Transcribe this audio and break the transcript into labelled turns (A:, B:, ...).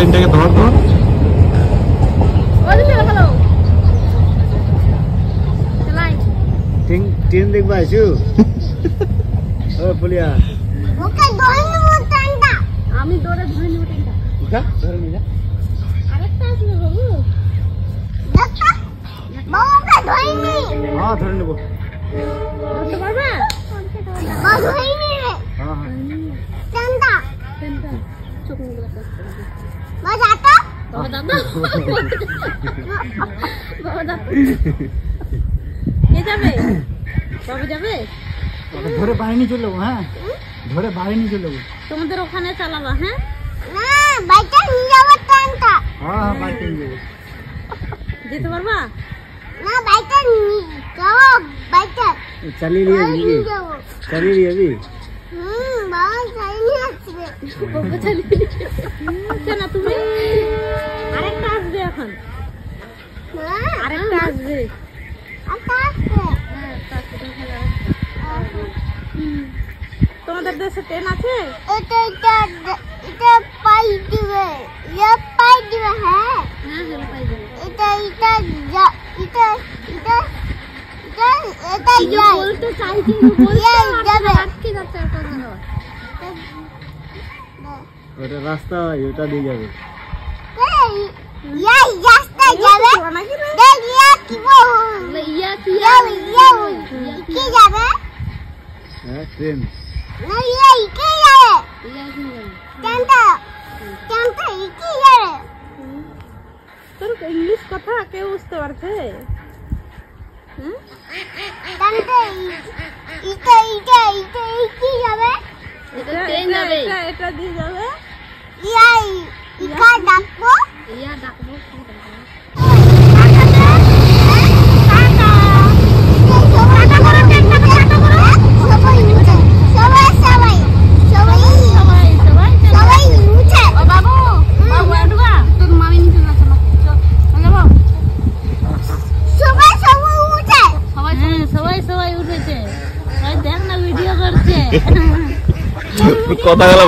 A: ট্রেনটাকে ধর তো।
B: ট্রেন দেখবা আইছো? ও পুলিয়া
C: ওকে ধরে নেব ট্রেনটা।
D: আমি ধরে নেব ট্রেনটা।
B: উঠা ধরে নিয়ে
D: আরেকটা আসবে বাবু।
C: দেখো বাবাকে ধরে নি।
B: হ্যাঁ ধরে নেব।
D: ধরতে পারবে?
C: বাবা ধরে নি রে
B: হ্যাঁ হ্যাঁ
C: ট্রেনটা।
D: ট্রেনটা চোখ মুখগুলো কাজ করে দে।
C: বাবা যাতো
D: বাবা দাদা। বাবা দাদা। কে যাবে? বাবা যাবে?
B: ধরে বাইরে নিয়ে চলে যাবো। হ্যাঁ ধরে বাইরে নিয়ে চলে যাবো।
D: তোমাদের ওখানে চালাবা হ্যাঁ?
C: না বাইটা নিয়ে যাবো ট্রেনটা।
B: হ্যাঁ হ্যাঁ বাইরে নিয়ে যাবো।
D: যেতে পারবা?
C: না বাইটা নিয়ে যাবো বাইটা
B: চালিয়ে নিয়ে যাবি
C: নিয়ে যাবো।
B: চালিয়ে নিয়ে যাবি।
C: বাবা চালিয়ে আসবে।
D: বাবা চালিয়ে আচ্ছা না তুমি আরেকটা আসবে এখন।
C: হ্যাঁ
D: আরেকটা আসবে।
C: আচ্ছা আসবে।
D: হ্যাঁ তোমাদের দেশে ট্রেন আছে?
C: এটা পাই দিবে পাই দিবে। হ্যাঁ
D: হ্যাঁ হ্যাঁ পাই যাবে।
C: এটা এটা এটা এটা এটা যায়
D: বলতে চাইছি বলতে
C: যাবে।
D: আটকে যাচ্ছে একটা ধরো।
B: ওটা রাস্তা ওটা দিয়ে যাবে।
C: ইয়াই রাস্তা যাবে।
D: নাকি রে?
C: দেখ ইয়া কি বল
D: ইয়া কি
C: কি যাবে
B: হ্যাঁ ট্রেন
C: না ইয়া কি যাবে
D: ইয়া কি যাবে?
C: ট্রেনটা কি যাবে।
D: তোর ইংলিশ কথা কেউ বুঝতে পারছে? হুম?
C: ট্রেনটা এটা কি যাবে।
D: এটা ট্রেন যাবে। এটা দিয়ে যাবে।
C: ইয়াই ইকা ডাকবো।
D: ইয়া ডাকবো কি ডাকবো? সবাই উঠেছে। দেখ না ভিডিও করছে।
A: কথা গেল।